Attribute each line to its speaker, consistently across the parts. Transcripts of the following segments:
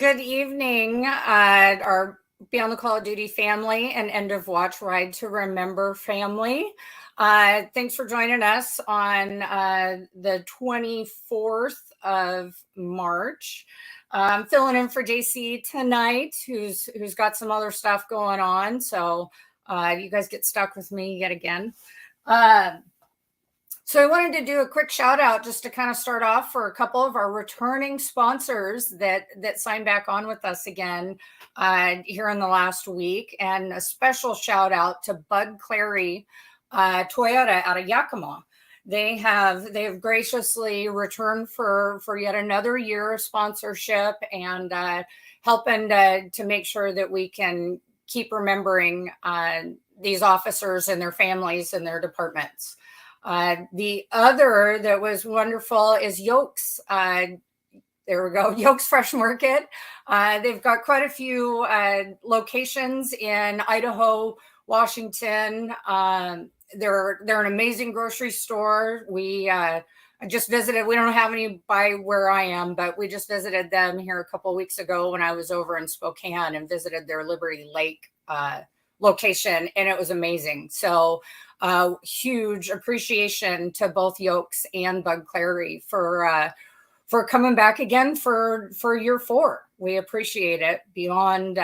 Speaker 1: Good evening, our Beyond the Call of Duty family and End of Watch Ride to Remember family. Thanks for joining us on the 24th of March. I'm filling in for JC tonight, who's got some other stuff going on. So you guys get stuck with me yet again. So I wanted to do a quick shout out just to kind of start off for a couple of our returning sponsors that signed back on with us again here in the last week. And a special shout out to Bud Clary Toyota out of Yakima. They have graciously returned for yet another year of sponsorship and helping to make sure that we can keep remembering these officers and their families and their departments. The other that was wonderful is Yolks. There we go, Yolks Fresh Market. They've got quite a few locations in Idaho, Washington. They're an amazing grocery store. I just visited. We don't have any by where I am, but we just visited them here a couple of weeks ago when I was over in Spokane and visited their Liberty Lake location, and it was amazing. So huge appreciation to both Yolks and Bud Clary for coming back again for year 4. We appreciate it beyond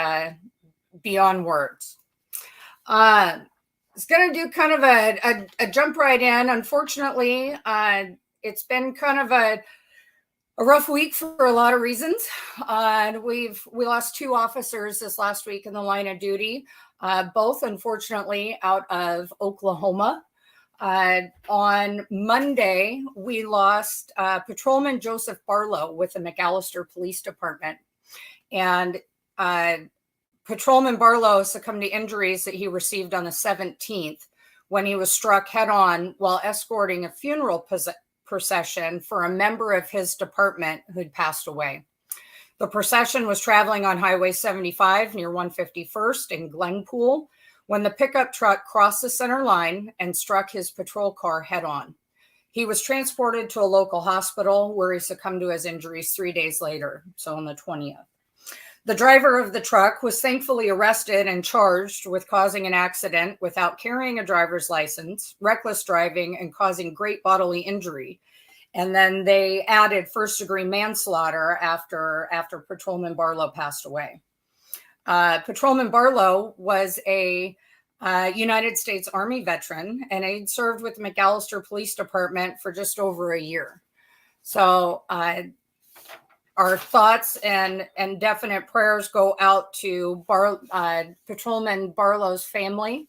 Speaker 1: words. It's going to do kind of a jump right in. Unfortunately, it's been kind of a rough week for a lot of reasons. We lost 2 officers this last week in the line of duty. Both, unfortunately, out of Oklahoma. On Monday, we lost Patrolman Joseph Barlow with the McAllister Police Department. And Patrolman Barlow succumbed to injuries that he received on the 17th when he was struck head-on while escorting a funeral procession for a member of his department who'd passed away. The procession was traveling on Highway 75 near 151st in Glenpool when the pickup truck crossed the center line and struck his patrol car head-on. He was transported to a local hospital where he succumbed to his injuries 3 days later, so on the 20th. The driver of the truck was thankfully arrested and charged with causing an accident without carrying a driver's license, reckless driving, and causing great bodily injury. And then they added first-degree manslaughter after Patrolman Barlow passed away. Patrolman Barlow was a United States Army veteran, and he'd served with the McAllister Police Department for just over a year. So our thoughts and definite prayers go out to Patrolman Barlow's family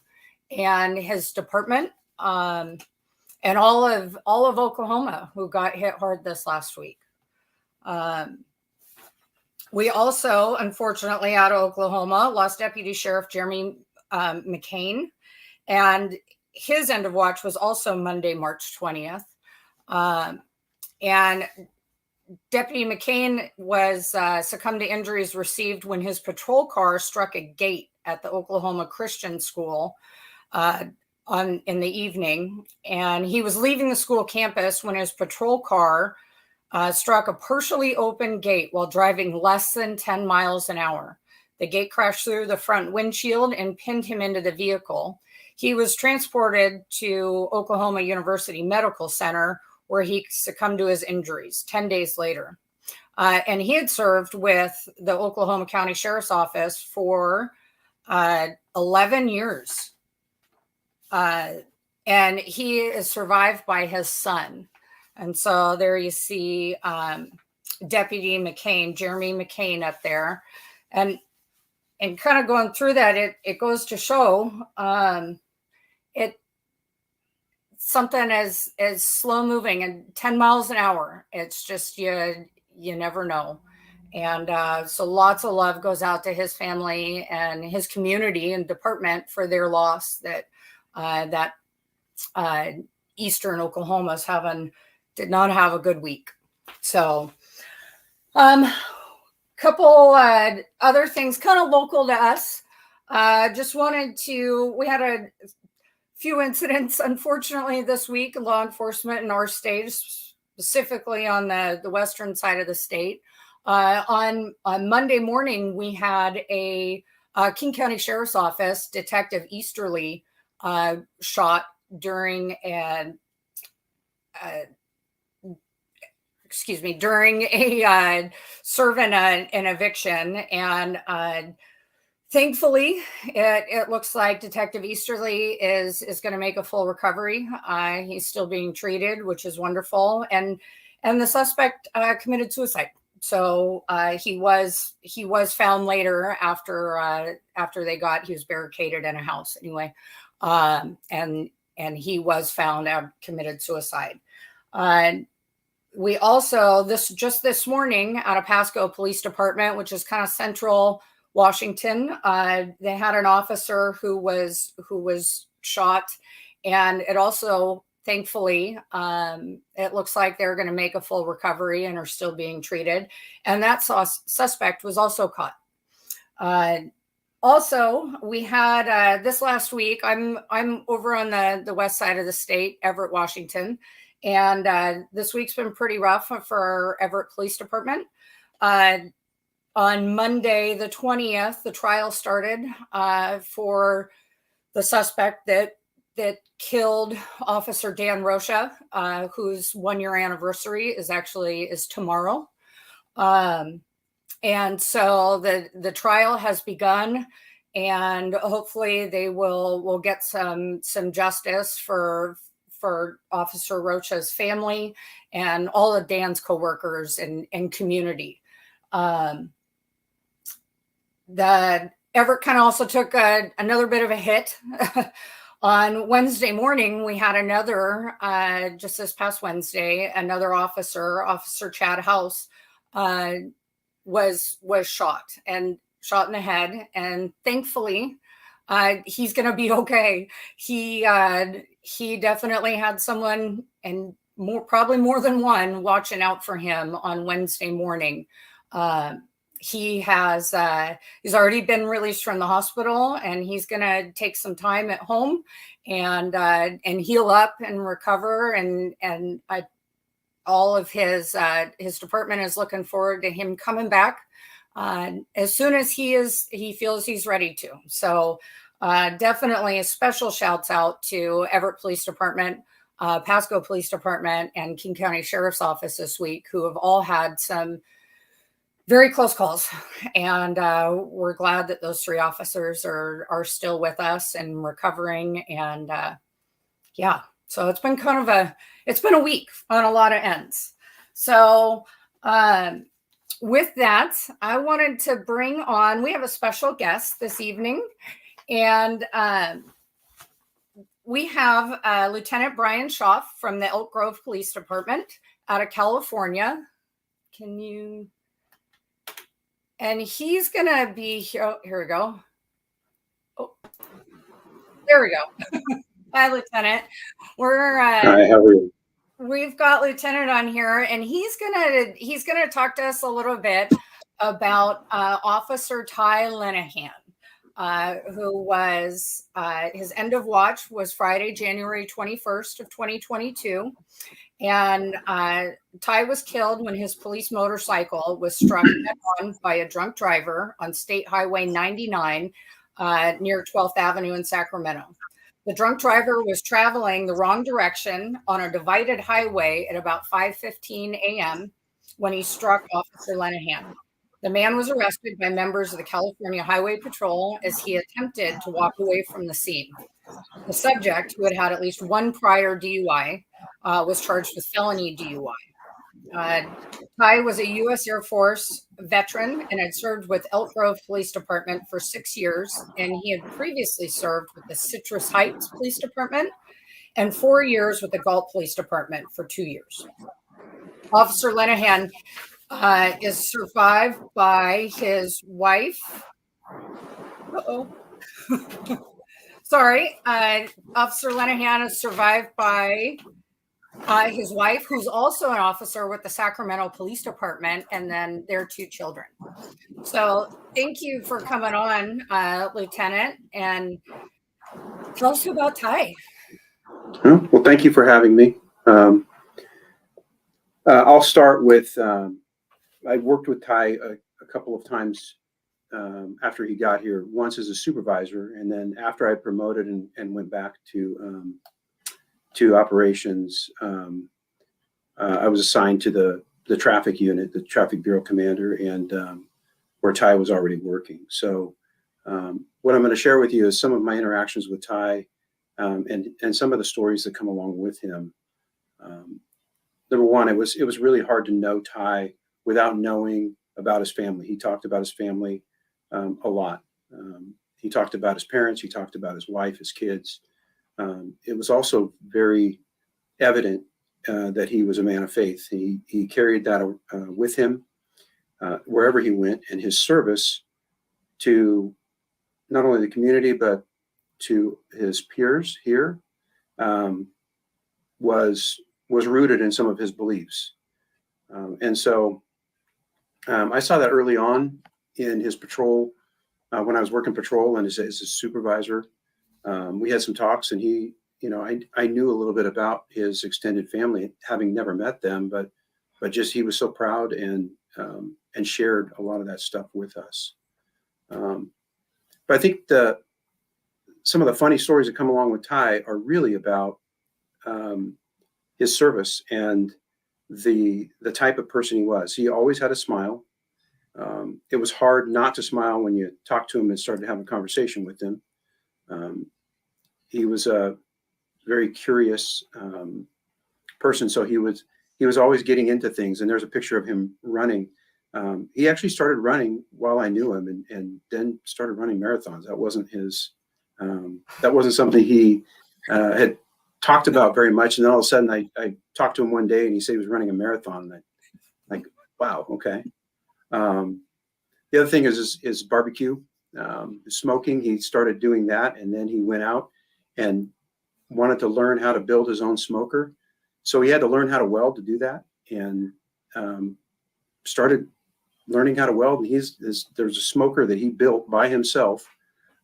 Speaker 1: and his department. And all of Oklahoma who got hit hard this last week. We also, unfortunately, out of Oklahoma, lost Deputy Sheriff Jeremy McCain, and his end of watch was also Monday, March 20th. And Deputy McCain was succumbed to injuries received when his patrol car struck a gate at the Oklahoma Christian School in the evening, and he was leaving the school campus when his patrol car struck a partially open gate while driving less than 10 miles an hour. The gate crashed through the front windshield and pinned him into the vehicle. He was transported to Oklahoma University Medical Center, where he succumbed to his injuries 10 days later. And he had served with the Oklahoma County Sheriff's Office for 11 years. And he is survived by his son. And so there you see Deputy McCain, Jeremy McCain up there. And kind of going through that, it goes to show something as slow moving and 10 miles an hour. It's just, you never know. And so lots of love goes out to his family and his community and department for their loss that Eastern Oklahoma's did not have a good week. So couple other things kind of local to us. We had a few incidents, unfortunately, this week, law enforcement in our state, specifically on the western side of the state. On Monday morning, we had a King County Sheriff's Office Detective Easterly shot during during a serving an eviction, and thankfully, it looks like Detective Easterly is going to make a full recovery. He's still being treated, which is wonderful, and the suspect committed suicide. So he was found later after he was barricaded in a house anyway, and he was found out committed suicide. We also this morning out of Pasco Police Department, which is kind of central Washington, they had an officer who was shot, and it also, thankfully, it looks like they're going to make a full recovery and are still being treated. And that suspect was also caught. Also, we had this last week. I'm over on the west side of the state, Everett, Washington, and this week's been pretty rough for Everett Police Department. On Monday, the 20th, the trial started for the suspect that killed Officer Dan Rocha, whose 1-year anniversary is tomorrow. And so the trial has begun, and hopefully they will get some justice for Officer Rocha's family and all of Dan's coworkers and community. The Everett kind of also took another bit of a hit. On Wednesday morning, we had another, just this past Wednesday, another Officer Chad House, was shot in the head, and thankfully, he's going to be okay. He definitely had someone, and probably more than one, watching out for him on Wednesday morning. He's already been released from the hospital, and he's going to take some time at home and heal up and recover. And all of his department is looking forward to him coming back as soon as he feels he's ready to. So definitely a special shouts out to Everett Police Department, Pasco Police Department, and King County Sheriff's Office this week, who have all had some very close calls, and we're glad that those 3 officers are still with us and recovering. And yeah, so it's been a week on a lot of ends. So with that, I wanted to bring on, we have a special guest this evening, and we have Lieutenant Brian Schopf from the Elk Grove Police Department out of California. And he's going to be here. Oh, here we go. Oh, there we go. Hi, Lieutenant.
Speaker 2: Hi, how are you?
Speaker 1: We've got Lieutenant on here, and he's gonna talk to us a little bit about Officer Ty Linehan, who was his end of watch was Friday, January 21st of 2022. And Ty was killed when his police motorcycle was struck head-on by a drunk driver on State Highway 99 near 12th Avenue in Sacramento. The drunk driver was traveling the wrong direction on a divided highway at about 5:15 a.m. when he struck Officer Linehan. The man was arrested by members of the California Highway Patrol as he attempted to walk away from the scene. The subject, who had at least one prior DUI, was charged with felony DUI. Ty was a U.S. Air Force veteran and had served with Elk Grove Police Department for 6 years, and he had previously served with the Citrus Heights Police Department and 4 years with the Galt Police Department for 2 years. Officer Linehan is survived by his wife. Sorry. Officer Linehan is survived by his wife, who's also an officer with the Sacramento Police Department, and then their 2 children. So thank you for coming on, Lieutenant, and tell us about Ty.
Speaker 2: Well, thank you for having me. I'll start with I worked with Ty a couple of times after he got here. Once as a supervisor, and then after I promoted and went back to operations, I was assigned to the traffic unit, the traffic bureau commander, and where Ty was already working. So what I'm going to share with you is some of my interactions with Ty, and some of the stories that come along with him. Number one, it was really hard to know Ty without knowing about his family. He talked about his family a lot. He talked about his parents. He talked about his wife, his kids. It was also very evident that he was a man of faith. He carried that with him wherever he went, and his service to not only the community but to his peers here was rooted in some of his beliefs. And so I saw that early on in his patrol when I was working patrol and as a supervisor. We had some talks, and he, I knew a little bit about his extended family, having never met them, but just he was so proud and shared a lot of that stuff with us. But I think some of the funny stories that come along with Ty are really about his service and the type of person he was. He always had a smile. It was hard not to smile when you talked to him and started having a conversation with him. He was a very curious person, so he was always getting into things. And there's a picture of him running. He actually started running while I knew him, and then started running marathons. That wasn't his. That wasn't something he had talked about very much. And then all of a sudden, I talked to him one day, and he said he was running a marathon. And like, wow, okay. The other thing is barbecue, smoking. He started doing that, and then he went out and wanted to learn how to build his own smoker. So he had to learn how to weld to do that, and started learning how to weld. And there's a smoker that he built by himself,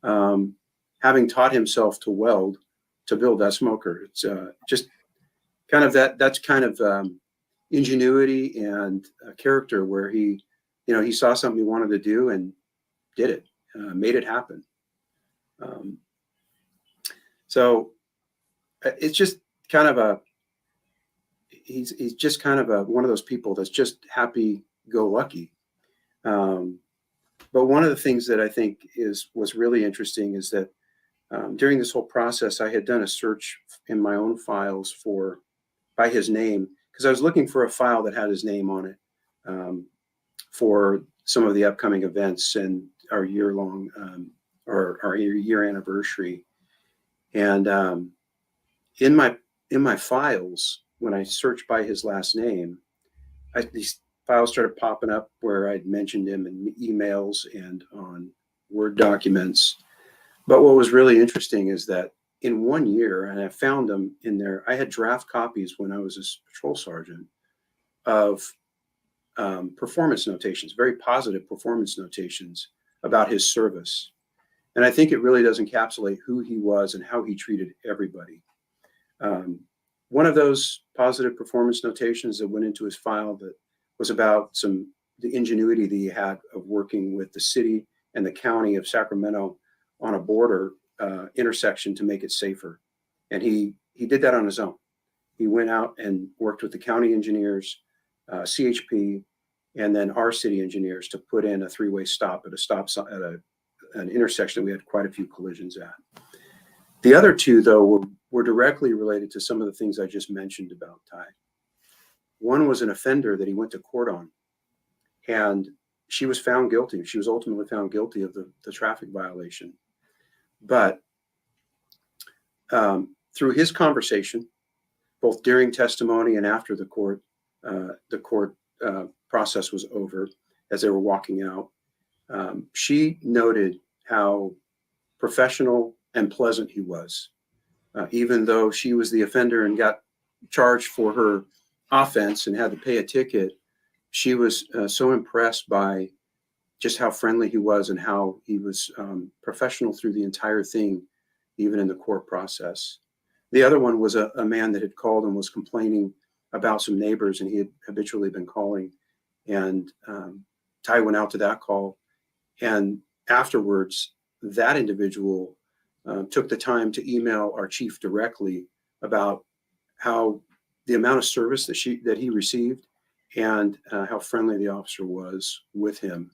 Speaker 2: having taught himself to weld to build that smoker. It's just kind of that's kind of ingenuity and character, where he saw something he wanted to do and did it, made it happen. So it's just kind of he's just kind of one of those people that's just happy-go-lucky. But one of the things that I think was really interesting is that during this whole process, I had done a search in my own files by his name, because I was looking for a file that had his name on it for some of the upcoming events and our year-long or our year anniversary. And in my files, when I searched by his last name, these files started popping up where I'd mentioned him in emails and on Word documents. But what was really interesting is that in 1 year, and I found them in there, I had draft copies when I was a patrol sergeant of performance notations, very positive performance notations about his service. And I think it really does encapsulate who he was and how he treated everybody. One of those positive performance notations that went into his file that was about the ingenuity that he had of working with the city and the county of Sacramento on a border intersection to make it safer. And he did that on his own. He went out and worked with the county engineers, CHP, and then our city engineers to put in a three-way stop at an intersection that we had quite a few collisions at. The other two, though, were directly related to some of the things I just mentioned about Ty. One was an offender that he went to court on, and she was found guilty. She was ultimately found guilty of the traffic violation. But through his conversation, both during testimony and after the court process was over, as they were walking out, she noted how professional and pleasant he was. Even though she was the offender and got charged for her offense and had to pay a ticket, she was so impressed by just how friendly he was and how he was professional through the entire thing, even in the court process. The other one was a man that had called and was complaining about some neighbors, and he had habitually been calling And Ty went out to that call. And afterwards, that individual took the time to email our chief directly about how the amount of service that he received, and how friendly the officer was with him.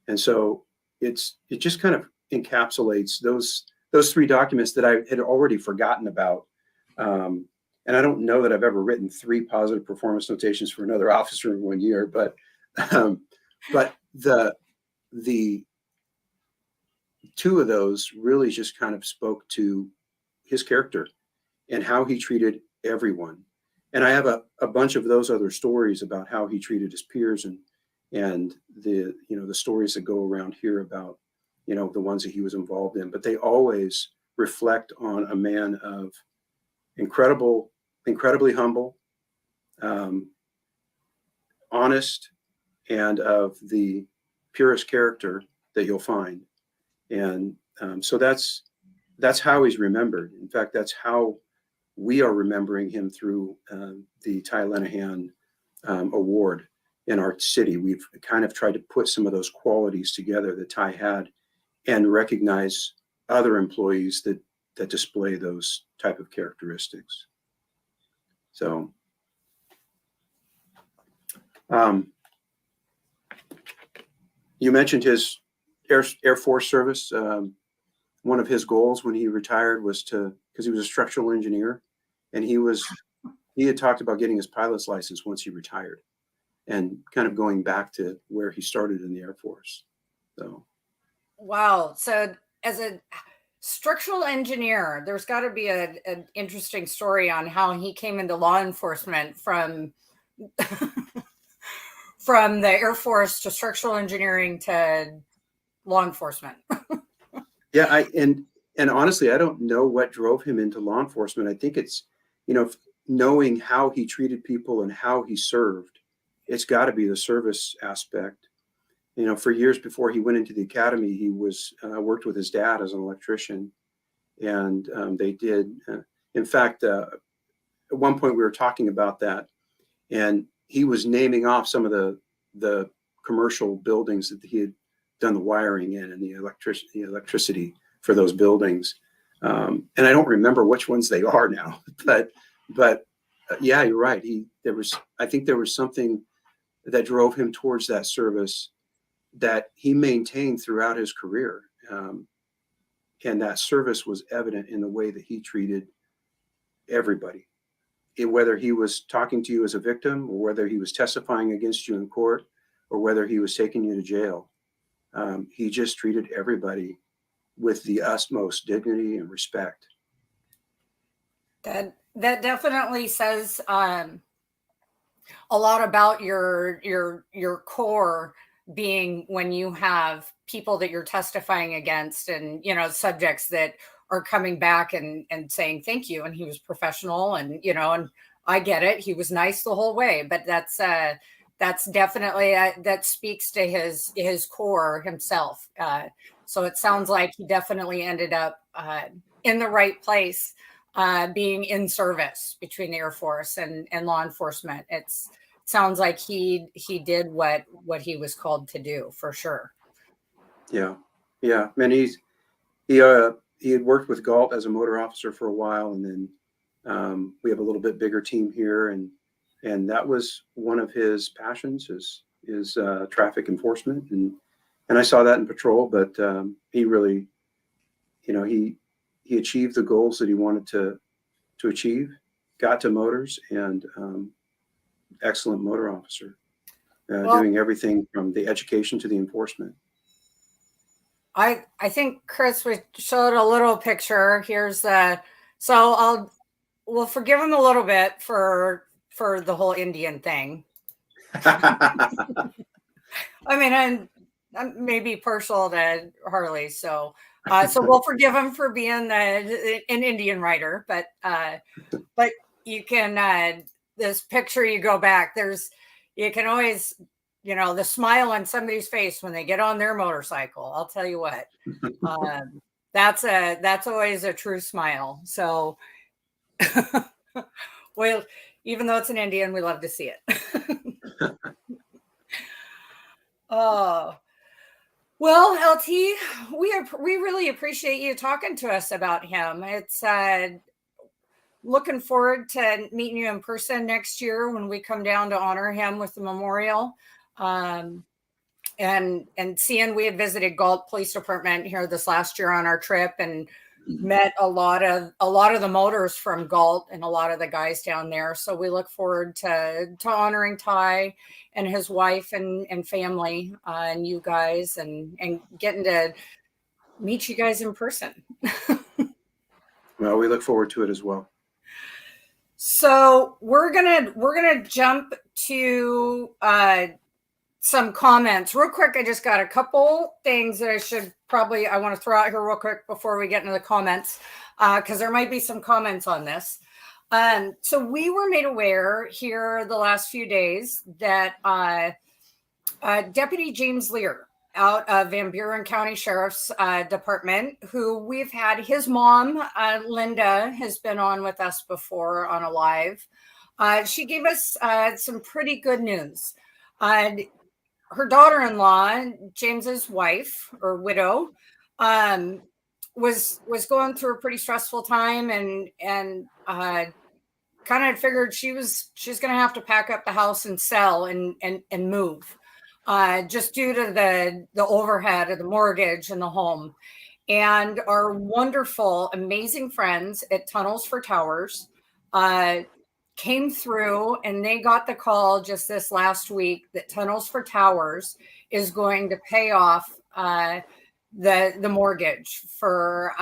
Speaker 2: And so it just kind of encapsulates those three documents that I had already forgotten about. And I don't know that I've ever written 3 positive performance notations for another officer in 1 year, but the 2 of those really just kind of spoke to his character and how he treated everyone. And I have a bunch of those other stories about how he treated his peers, and the stories that go around here about the ones that he was involved in. But they always reflect on a man of incredibly humble, honest, and of the purest character that you'll find. And so that's how he's remembered. In fact, that's how we are remembering him through the Ty Lenahan award in our city. We've kind of tried to put some of those qualities together that Ty had, and recognize other employees that display those type of characteristics. So you mentioned his Air Force service. One of his goals when he retired was because he was a structural engineer, and he had talked about getting his pilot's license once he retired, and kind of going back to where he started in the Air Force. So,
Speaker 1: wow. So as a structural engineer, there's got to be an interesting story on how he came into law enforcement from from the Air Force to structural engineering to law enforcement.
Speaker 2: Yeah, and honestly, I don't know what drove him into law enforcement. I think it's, knowing how he treated people and how he served. It's got to be the service aspect. For years before he went into the academy, he was worked with his dad as an electrician, and they did. In fact, at one point we were talking about that, and he was naming off some of the commercial buildings that he had done the wiring in and the electricity for those buildings. And I don't remember which ones they are now, but yeah, you're right. I think there was something that drove him towards that service that he maintained throughout his career. And that service was evident in the way that he treated everybody, whether he was talking to you as a victim, or whether he was testifying against you in court, or whether he was taking you to jail. He just treated everybody with the utmost dignity and respect.
Speaker 1: That definitely says a lot about your core being when you have people that you're testifying against, and subjects that are coming back and saying thank you, and he was professional, and and I get it, he was nice the whole way, but that's definitely that speaks to his core himself. So it sounds like he definitely ended up in the right place, being in service between the Air Force and law enforcement. It sounds like he did what he was called to do, for sure.
Speaker 2: Yeah. And he had worked with Galt as a motor officer for a while, and then we have a little bit bigger team here, and that was one of his passions is traffic enforcement, and I saw that in patrol. But he really, he achieved the goals that he wanted to achieve, got to motors, and excellent motor officer, doing everything from the education to the enforcement.
Speaker 1: I think Chris, we showed a little picture. Here's so we'll forgive him a little bit for the whole Indian thing. I mean, I'm maybe partial to Harley, so we'll forgive him for being an Indian writer. But you can this picture, you go back, you can always, the smile on somebody's face when they get on their motorcycle. I'll tell you what, that's always a true smile. So, well, even though it's an Indian, we love to see it. Oh, well, LT, we really appreciate you talking to us about him. It's looking forward to meeting you in person next year when we come down to honor him with the memorial. Um, and seeing we had visited Galt Police Department here this last year on our trip and met a lot of the motors from Galt and a lot of the guys down there. So we look forward to honoring Ty and his wife and family and you guys and getting to meet you guys in person.
Speaker 2: Well, we look forward to it as well.
Speaker 1: So we're gonna jump to some comments real quick. I just got a couple things that I want to throw out here real quick before we get into the comments, because there might be some comments on this. So we were made aware here the last few days that Deputy James Lear out of Van Buren County Sheriff's Department, who we've had, his mom, Linda, has been on with us before on a live. She gave us some pretty good news. Her daughter-in-law, James's wife or widow, was going through a pretty stressful time and kind of figured she's going to have to pack up the house and sell and move, just due to the overhead of the mortgage and the home. And our wonderful, amazing friends at Tunnels for Towers came through, and they got the call just this last week that Tunnels for Towers is going to pay off the mortgage for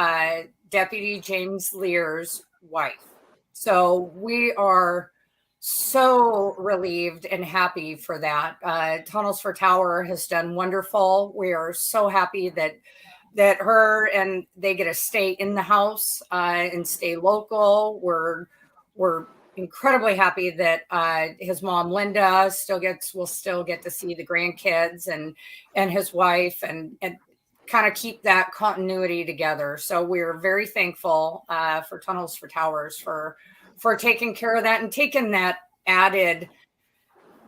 Speaker 1: Deputy James Lear's wife. So we are so relieved and happy for that. Tunnels for Tower has done wonderful. We are so happy that her and they get to stay in the house and stay local. We're incredibly happy that his mom Linda will still get to see the grandkids and his wife and kind of keep that continuity together. So we're very thankful for Tunnels for Towers for taking care of that and taking that added,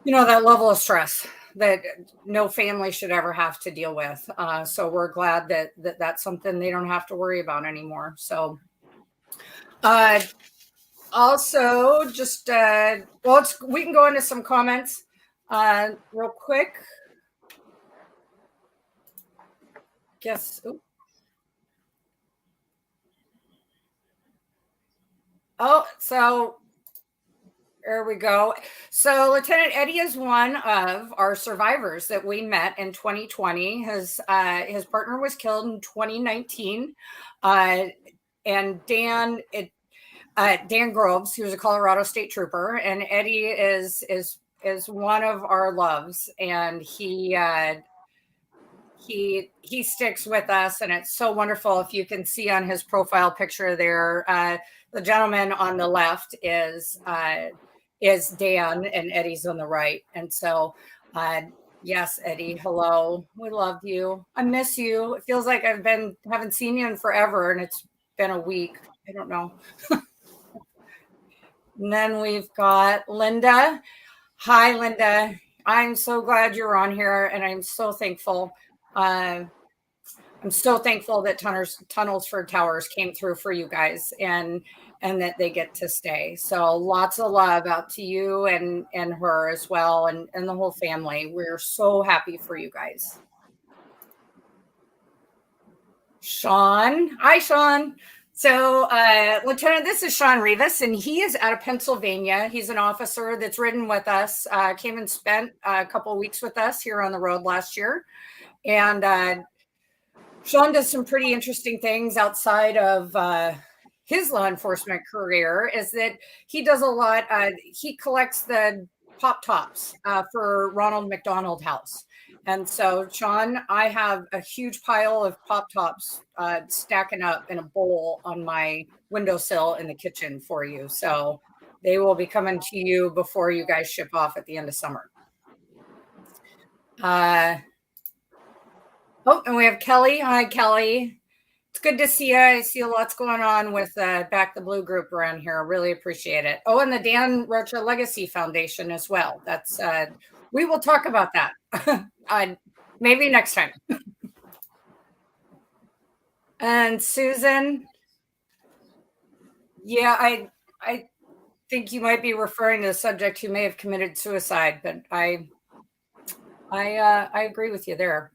Speaker 1: that level of stress that no family should ever have to deal with. So we're glad that that's something they don't have to worry about anymore. So also, just we can go into some comments real quick. Guess. Oh, so there we go. So Lieutenant Eddie is one of our survivors that we met in 2020. His partner was killed in 2019, and Dan Groves, he was a Colorado State Trooper, and Eddie is one of our loves, and he sticks with us, and it's so wonderful. If you can see on his profile picture there, the gentleman on the left is Dan, and Eddie's on the right, and so. Yes, Eddie. Hello. We love you. I miss you. It feels like haven't seen you in forever, and it's been a week. I don't know. And then we've got Linda. Hi, Linda. I'm so glad you're on here, and I'm so thankful. I'm so thankful that Tunnels for Towers came through for you guys, and that they get to stay. So lots of love out to you and her as well, and the whole family. We're so happy for you guys. Sean. Hi, Sean. So, Lieutenant, this is Sean Rivas, and he is out of Pennsylvania. He's an officer that's ridden with us, came and spent a couple of weeks with us here on the road last year. And Sean does some pretty interesting things outside of his law enforcement career, is that he does a lot. He collects the pop tops for Ronald McDonald House. And so, Sean, I have a huge pile of pop tops stacking up in a bowl on my windowsill in the kitchen for you. So they will be coming to you before you guys ship off at the end of summer. And we have Kelly. Hi, Kelly. It's good to see you. I see lots going on with Back the Blue group around here. I really appreciate it. Oh, and the Dan Rocha Legacy Foundation as well. That's we will talk about that. Maybe next time. And Susan, yeah, I think you might be referring to the subject who may have committed suicide, but I agree with you there.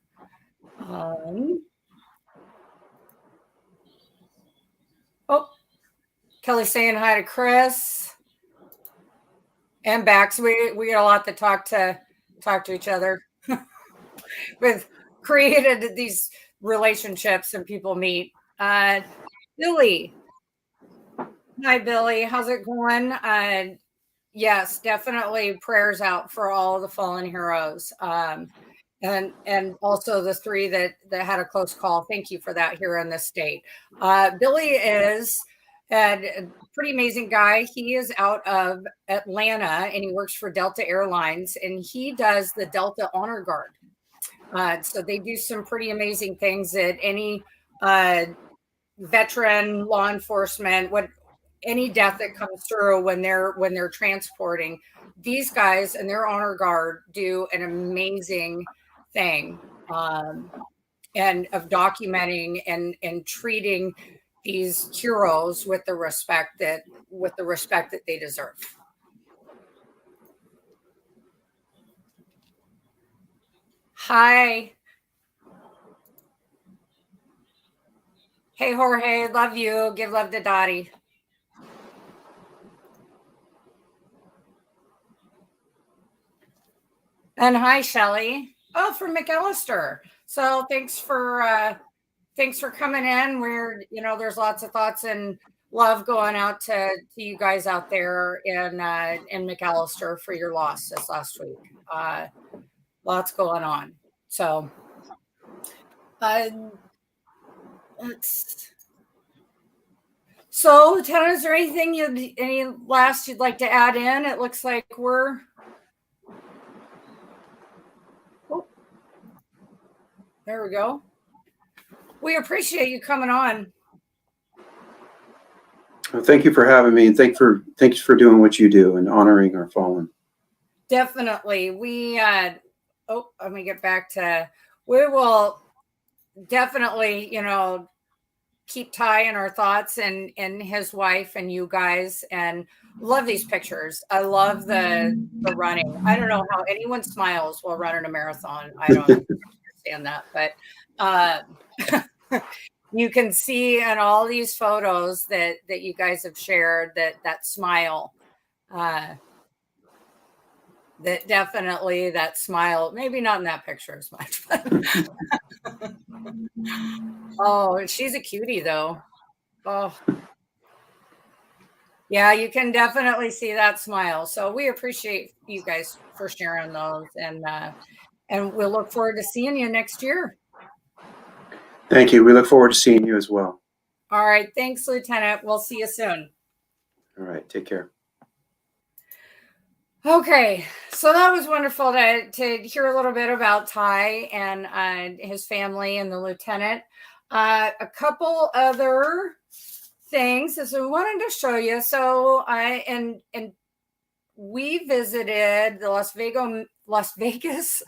Speaker 1: Oh, Kelly's saying hi to Chris and Bax. We got a lot to talk to each other. We've created these relationships and people meet. Billy. Hi, Billy. How's it going? Yes, definitely prayers out for all the fallen heroes. And also the three that had a close call. Thank you for that here in this state. Billy is a pretty amazing guy. He is out of Atlanta and he works for Delta Airlines and he does the Delta Honor Guard. So they do some pretty amazing things that any veteran, law enforcement, any death that comes through when they're transporting, these guys and their honor guard do an amazing thing, and of documenting and treating these heroes with the respect that they deserve. Hi. Hey, Jorge, love you. Give love to Dottie. And hi, Shelly. Oh, from McAllister. So thanks for coming in. There's lots of thoughts and love going out to you guys out there in McAllister for your loss this last week. Lots going on. So so, Lieutenant, is there anything any last you'd like to add in? It looks like we're there we go. We appreciate you coming on.
Speaker 2: Well, thank you for having me, and thanks for doing what you do and honoring our fallen.
Speaker 1: Definitely. Let me get back to, we will definitely, keep Ty in our thoughts and his wife and you guys, and love these pictures. I love the running. I don't know how anyone smiles while running a marathon. I don't understand that, but you can see in all these photos that you guys have shared that smile. That definitely that smile, maybe not in that picture as much, but oh, she's a cutie though. Oh, yeah, you can definitely see that smile. So we appreciate you guys for sharing those, and we'll look forward to seeing you next year.
Speaker 2: Thank you. We look forward to seeing you as well.
Speaker 1: All right. Thanks, Lieutenant. We'll see you soon.
Speaker 2: All right. Take care.
Speaker 1: Okay, so that was wonderful to hear a little bit about Ty and his family and the lieutenant. A couple other things as we wanted to show you. So we visited the Las Vegas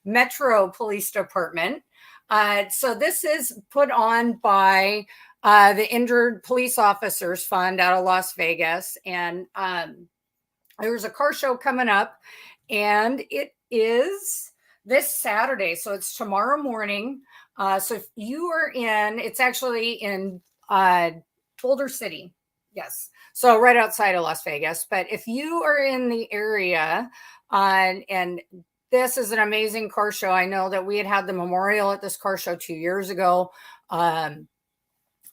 Speaker 1: Metro Police Department. So this is put on by the Injured Police Officers Fund out of Las Vegas, and there's a car show coming up, and it is this Saturday. So it's tomorrow morning. So if you are it's actually in Boulder City. Yes. So right outside of Las Vegas. But if you are in the area, and this is an amazing car show. I know that we had the memorial at this car show 2 years ago.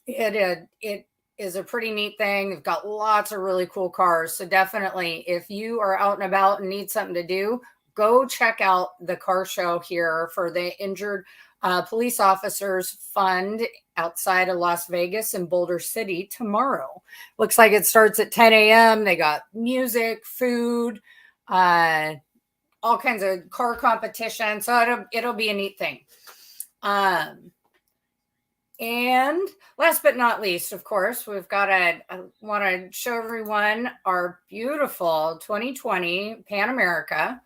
Speaker 1: It is a pretty neat thing. They've got lots of really cool cars. So definitely, if you are out and about and need something to do, go check out the car show here for the Injured Police Officers Fund outside of Las Vegas in Boulder City tomorrow. Looks like it starts at 10 a.m. They got music, food, all kinds of car competition. So it'll be a neat thing. And last but not least, of course, I want to show everyone our beautiful 2020 Pan America.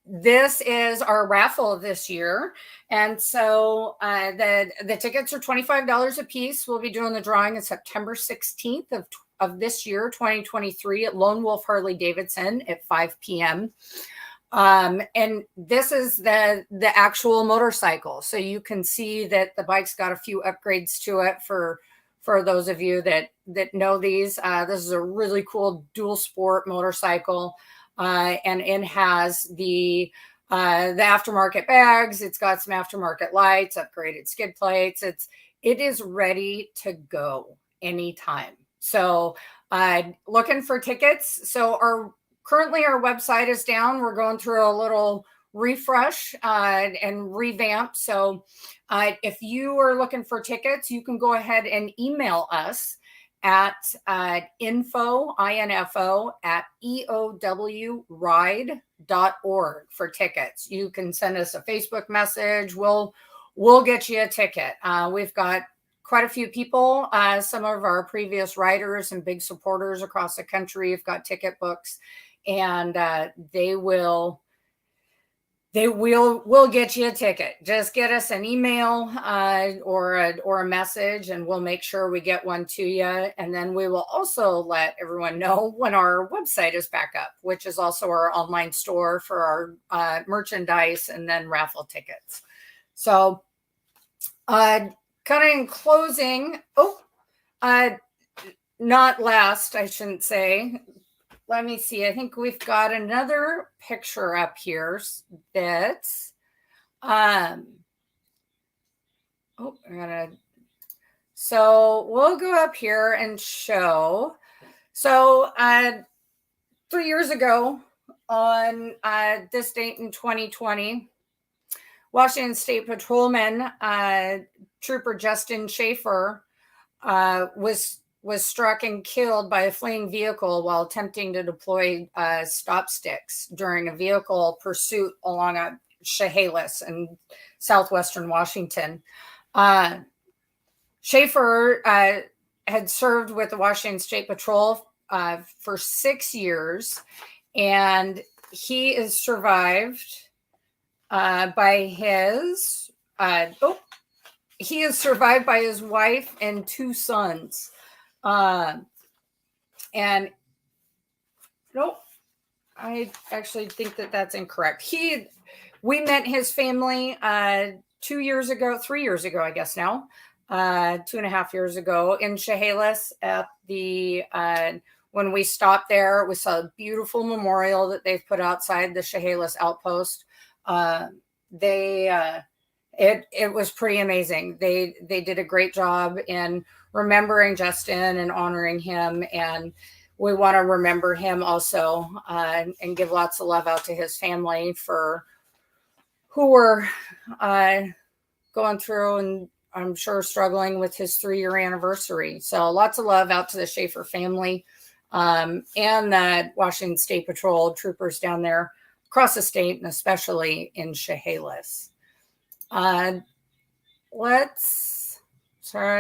Speaker 1: this is our raffle this year. And so the tickets are $25 a piece. We'll be doing the drawing on September 16th of this year, 2023, at Lone Wolf Harley Davidson at 5 p.m. And this is the actual motorcycle. So you can see that the bike's got a few upgrades to it for those of you that know these. This is a really cool dual sport motorcycle. And it has the aftermarket bags. It's got some aftermarket lights, upgraded skid plates. It is ready to go anytime. So looking for tickets. So currently our website is down. We're going through a little refresh and revamp. So if you are looking for tickets, you can go ahead and email us at info at eowride.org for tickets. You can send us a Facebook message. We'll get you a ticket. We've got quite a few people. Some of our previous riders and big supporters across the country have got ticket books, and we'll get you a ticket. Just get us an email or a message, and we'll make sure we get one to you. And then we will also let everyone know when our website is back up, which is also our online store for our merchandise and then raffle tickets. So kind of in closing, not last, I shouldn't say. Let me see. I think we've got another picture up here that's, so we'll go up here and show. So 3 years ago on this date in 2020, Washington State Patrolman Trooper Justin Schopf was struck and killed by a fleeing vehicle while attempting to deploy stop sticks during a vehicle pursuit along a Chehalis in southwestern Washington. Schopf had served with the Washington State Patrol for 6 years, and he is survived by his wife and 2 sons. And nope, I actually think that's incorrect. We met his family 3 years ago, I guess now, 2.5 years ago in Chehalis at when we stopped there, we saw a beautiful memorial that they've put outside the Chehalis outpost. It was pretty amazing. They did a great job in remembering Justin and honoring him, and we want to remember him also and give lots of love out to his family who were going through and I'm sure struggling with his 3-year anniversary. So lots of love out to the Schopf family and the Washington State Patrol troopers down there across the state, and especially in Chehalis. I'm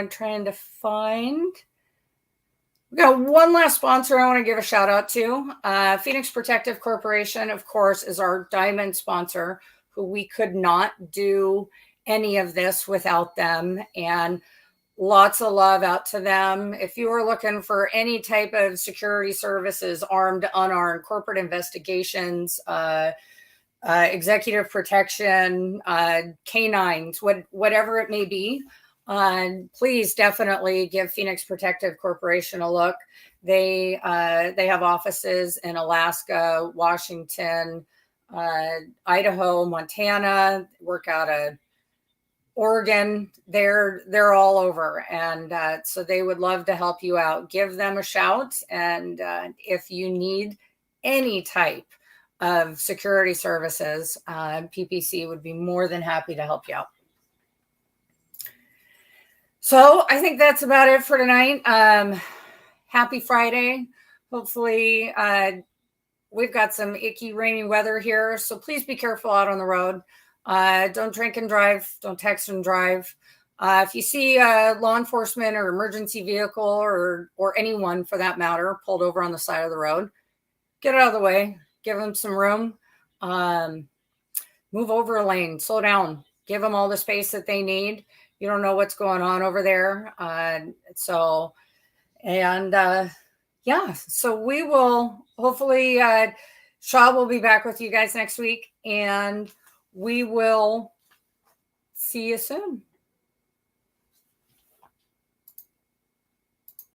Speaker 1: trying to find. We got one last sponsor I want to give a shout out to. Phoenix Protective Corporation, of course, is our diamond sponsor, who we could not do any of this without them. And lots of love out to them. If you are looking for any type of security services, armed, unarmed, corporate investigations, executive protection, canines, whatever it may be, please definitely give Phoenix Protective Corporation a look. They have offices in Alaska, Washington, Idaho, Montana, work out of Oregon. They're all over, and so they would love to help you out. Give them a shout, and if you need any type of security services, PPC would be more than happy to help you out. So I think that's about it for tonight. Happy Friday. Hopefully we've got some icky rainy weather here, so please be careful out on the road. Don't drink and drive. Don't text and drive. If you see law enforcement or emergency vehicle or anyone for that matter pulled over on the side of the road, get out of the way. Give them some room. move over a lane, slow down, give them all the space that they need. You don't know what's going on over there. Yeah, so we will hopefully, Shaw will be back with you guys next week, and we will see you soon.